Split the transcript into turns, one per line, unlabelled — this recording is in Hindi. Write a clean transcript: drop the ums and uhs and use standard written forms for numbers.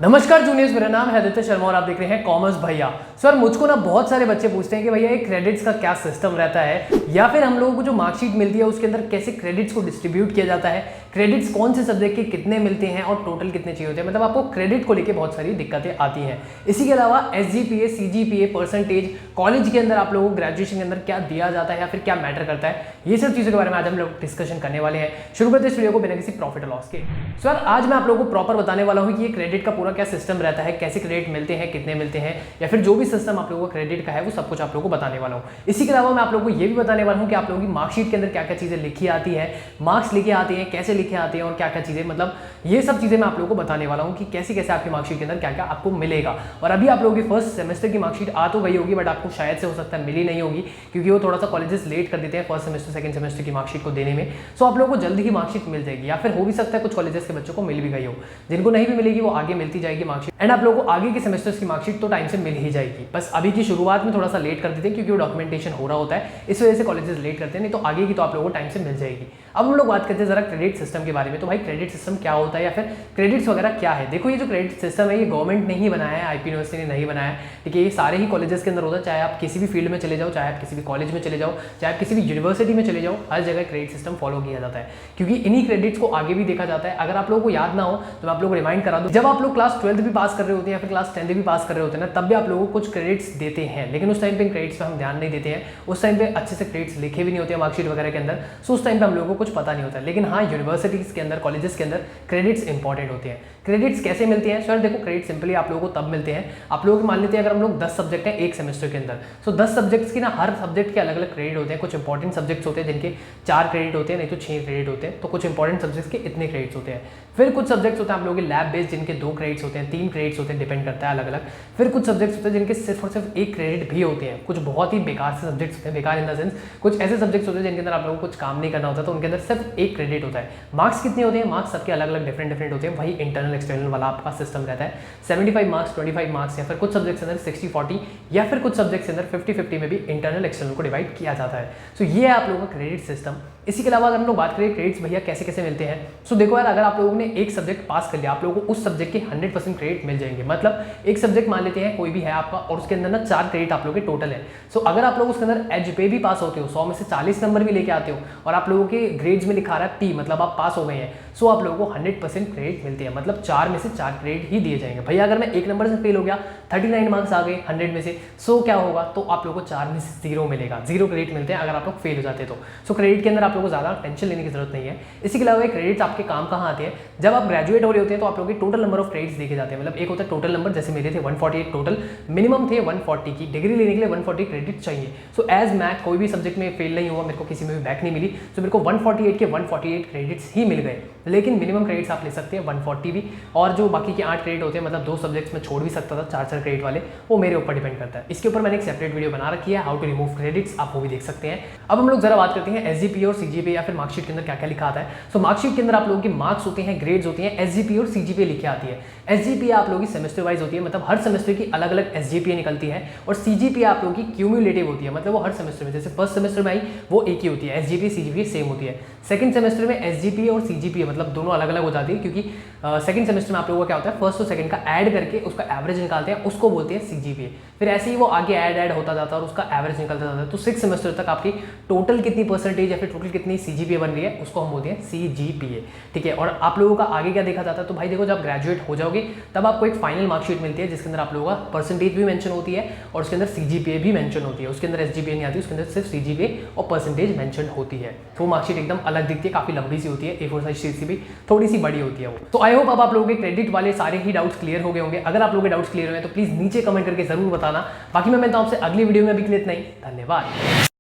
नमस्कार जूनियर्स, मेरा नाम है आदित्य शर्मा और आप देख रहे हैं कॉमर्स भैया। सर मुझको ना बहुत सारे बच्चे पूछते हैं कि भैया एक क्रेडिट्स का क्या सिस्टम रहता है, या फिर हम लोगों को जो मार्कशीट मिलती है उसके अंदर कैसे क्रेडिट्स को डिस्ट्रीब्यूट किया जाता है, क्रेडिट्स कौन से सब्जेक्ट के कितने मिलते हैं और टोटल कितने चाहिए होते हैं। मतलब आपको क्रेडिट को लेकर बहुत सारी दिक्कतें आती हैं। इसी के अलावा SGPA, CGPA, परसेंटेज, कॉलेज के अंदर आप लोगों को ग्रेजुएशन के अंदर क्या दिया जाता है या फिर क्या मैटर करता है, ये सब चीज़ों के बारे में आज हम लोग डिस्कशन करने वाले हैं। शुरू करते हैं इस वीडियो को बिना किसी प्रॉफिट और लॉस के। सर आज मैं आप लोगों को प्रॉपर बताने वाला हूँ कि ये क्रेडिट का पूरा क्या सिस्टम रहता है, कैसे क्रेडिट मिलते हैं, कितने मिलते हैं, या फिर जो भी सिस्टम आप लोगों को क्रेडिट का है वो सब कुछ आप लोगों को बताने वाला हूँ। इसी के अलावा मैं आप लोगों को ये भी बताने वाला हूँ कि आप लोगों की मार्कशीट के अंदर क्या क्या चीज़ें लिखी आती है, मार्क्स लिखे आते हैं, कैसे लिखे आते हैं और क्या क्या चीज़ें, मतलब ये सब चीज़ें मैं आप लोगों को बताने वाला हूँ कि कैसे कैसे आपकी मार्कशीट के अंदर क्या क्या आपको मिलेगा। और अभी आप लोगों की फर्स्ट सेमेस्टर की मार्कशीट आ तो गई होगी, बट आपको शायद से हो सकता है मिली नहीं होगी, क्योंकि वो थोड़ा सा कॉलेजेस लेट कर देते हैं फर्स्ट सेमेस्टर सेकंड सेमेस्टर की मार्कशीट को देने में। सो आप लोगों को जल्दी ही मार्कशीट मिल जाएगी, या फिर हो भी सकता है कुछ कॉलेजेस के बच्चों को मिल भी गई हो। जिनको नहीं भी मिलेगी वो आगे मिलती जाएगी मार्कशीट, एंड आप लोगों को आगे के सेमेस्टर्स की मार्कशीट तो टाइम से मिल ही जाएगी। बस अभी की शुरुआत में थोड़ा सा लेट कर देते हैं क्योंकि वो डॉक्यूमेंटेशन हो रहा होता है, इस वजह से कॉलेजेस लेट करते हैं, नहीं तो आगे की तो आप लोगों को टाइम से मिल जाएगी। अब हम लोग बात करते हैं जरा क्रेडिट सिस्टम के बारे में। तो भाई क्रेडिट सिस्टम क्या होता है या फिर क्रेडिट्स वगैरह क्या है। देखो ये जो क्रेडिट सिस्टम है ये गवर्नमेंट ने ही बनाया है, IP यूनिवर्सिटी ने नहीं बनाया है। ठीक है, ये सारे ही कॉलेजेस के अंदर होता है, चाहे आप किसी भी फील्ड में चले जाओ, चाहे आप किसी भी कॉलेज में चले जाओ, चाहे आप किसी भी यूनिवर्सिटी में चले जाओ, हर जगह क्रेडिट सिस्टम फॉलो किया जाता है, क्योंकि इन्हीं क्रेडिट्स को आगे भी देखा जाता है। अगर आप लोगों को याद ना हो तो मैं आप लोगों को रिमाइंड करा दूं, जब आप लोग क्लास 12th भी पास कर रहे होते हैं या फिर क्लास 10th भी पास कर रहे होते हैं ना, तब भी आप लोगों को कुछ क्रेडिट्स देते हैं, लेकिन उस टाइम पे क्रेडिट्स पे हम ध्यान नहीं देते हैं। उस टाइम पे अच्छे से क्रेडिट्स लिखे भी नहीं होते हैं मार्कशीट वगैरह के अंदर, सो उस टाइम पे हम लोगों को कुछ पता नहीं होता है। लेकिन हाँ, यूनिवर्सिटीज़ के अंदर, कॉलेजेस के अंदर क्रेडिट्स इंपॉर्टेंट होते हैं। क्रेडिट्स कैसे मिलते हैं सर? देखो क्रेडिट सिंपली आप लोगों को तब मिलते हैं, आप लोगों के मान लेते हैं अगर हम लोग 10 सब्जेक्ट हैं एक सेमेस्टर के अंदर, सो 10 सब्जेक्ट्स की ना हर सब्जेक्ट के अलग अलग क्रेडिट होते हैं। कुछ इंपॉर्टेंट सब्जेक्ट्स होते हैं जिनके 4 क्रेडिट होते हैं, नहीं तो 6 क्रेडिट होते हैं, तो कुछ इंपॉर्टेंट सब्जेक्ट्स के इतने क्रेडिट्स होते हैं। फिर कुछ सब्जेक्ट्स होते हैं आप लोगों के लैब बेस्ड जिनके 2 क्रेडिट्स होते हैं, 3 क्रेडिट्स होते हैं, डिपेंड करता है अलग अलग। फिर कुछ सब्जेक्ट्स होते हैं जिनके सिर्फ और सिर्फ 1 क्रेडिट भी होते हैं। कुछ बहुत ही बेकार से सब्जेक्ट्स होते हैं, बेकार इन द सेंस कुछ ऐसे सब्जेक्ट्स होते हैं जिनके अंदर आप लोगों को कुछ काम नहीं करना होता, तो उनके अंदर सिर्फ 1 क्रेडिट होता है। मार्क्स कितने होते हैं? मार्क्स सबके अलग अलग डिफरेंट होते हैं। वही इंटरनल एक्सटर्नल वाला आपका सिस्टम रहता है। 75 मार्क्स, 25 मार्क्स, या फिर कुछ सब्जेक्ट्स के अंदर 60-40, या फिर कुछ सब्जेक्ट्स के अंदर 50-50 में भी इंटरनल एक्सटर्नल को डिवाइड किया जाता है। सो ये है आप लोगों का क्रेडिट सिस्टम। इसी के अलावा अगर हम लोग बात करें क्रेडिट्स भैया कैसे कैसे मिलते हैं, सो देखो यार, अगर आप लोगों ने एक सब्जेक्ट पास कर लिया, आप लोगों को उस सब्जेक्ट के 100% क्रेडिट मिल जाएंगे। मतलब एक सब्जेक्ट मान लेते हैं कोई भी है आपका, और उसके अंदर ना 4 क्रेडिट आप लोगों के टोटल है। सो अगर आप लोग उसके अंदर एज भी पास होते हो, 100 में से 40 नंबर भी लेके आते हो, और आप लोगों के ग्रेड्स में लिखा रहा है P, मतलब आप पास हो गए हैं, सो आप लोगों को 100% क्रेडिट मिलते हैं। मतलब 4 में से 4 क्रेडिट ही दिए जाएंगे। भैया अगर मैं 1 नंबर से फेल हो गया, 39 मार्क्स आ गए 100 में से, सो क्या होगा, तो आप लोगों को 4 में से 0 मिलेगा, 0 क्रेडिट मिलते हैं अगर आप लोग फेल हो जाते तो। सो क्रेडिट के अंदर आप लोगों को ज़्यादा टेंशन लेने की जरूरत नहीं है। इसी के अलावा क्रेडिट्स आपके काम कहाँ आते हैं? जब आप ग्रेजुएट हो रहे होते हैं तो आप लोगों के टोटल नंबर ऑफ क्रेडिट्स देखे जाते हैं। मतलब एक होता है टोटल नंबर, जैसे मेरे थे 148 टोटल, मिनिमम थे 140 की, डिग्री लेने के लिए 140 क्रेडिट चाहिए। सो एज मैं कोई भी सब्जेक्ट में फेल नहीं हुआ, मेरे को किसी में भी बैक नहीं मिली, तो मेरे को 148 के 148 क्रेडिट्स ही मिल गए। लेकिन मिनिमम क्रेडिट्स आप ले सकते हैं 140 भी, और जो बाकी के 8 क्रेडिट होते हैं, मतलब 2 सब्जेक्ट्स में छोड़ भी सकता था, 4-4 क्रेडिट वाले, वो मेरे ऊपर डिपेंड करता है। इसके ऊपर मैंने एक सेपरेट वीडियो बना रखी है, हाउ टू रिमूव क्रेडिट्स, आप वो भी देख सकते हैं। अब हम लोग जरा बात करते हैं SGPA और CGPA या फिर मार्कशीट के अंदर क्या क्या लिखा आता है। सो मार्कशीट के अंदर आप लोगों की मार्क्स होते हैं, ग्रेड्स होती हैं, SGPA और CGPA लिखी आती है। SGPA आप लोगों की सेमेस्टर वाइज होती है, मतलब हर सेमेस्टर की अलग अलग SGPA निकलती है, और CGPA आप लोगों की क्यूमुलेटिव होती है, मतलब वो हर सेमेस्टर में, जैसे फर्स्ट सेमेस्टर में आई वो एक ही होती है, SGPA CGPA सेम होती है। सेकंड सेमेस्टर में SGPA और CGPA मतलब दोनों अलग अलग हो जाती है, क्योंकि सेकंड सेमेस्टर में आप लोगों का क्या होता है, फर्स्ट और सेकंड का ऐड करके उसका एवरेज निकालते हैं, उसको बोलते हैं CGPA। फिर ऐसे ही वो आगे ऐड होता जाता है और उसका एवरेज निकलता जाता है। तो 6 सेमेस्टर तक आपकी टोटल कितनी परसेंटेज या फिर टोटल कितनी CGPA बन रही है, उसको हम बोलते हैं CGPA। ठीक है, और आप लोगों का आगे क्या देखा जाता है, तो भाई देखो, जब ग्रेजुएट हो जाओगे तब आपको एक फाइनल मार्कशीट मिलती है जिसके अंदर आप लोगों का परसेंटेज भी मेंशन होती है और उसके अंदर CGPA भी मेंशन होती है। उसके अंदर SGPA नहीं आती, उसके अंदर सिर्फ CGPA और परसेंटेज मेंशन होती है। तो वो मार्कशीट एकदम अलग दिखती है, काफी लंबी सी होती है, A4 साइज शीट से भी थोड़ी सी बड़ी होती है वो। तो आई होप अब आप लोगों के क्रेडिट वाले सारे ही डाउट्स क्लियर हो गए होंगे। अगर आप लोगों के डाउट्स क्लियर हुए तो प्लीज नीचे कमेंट करके जरूर बताना। बाकी मैं मिलता हूं आपसे अगली वीडियो में, अभी के लिए इतना ही, धन्यवाद।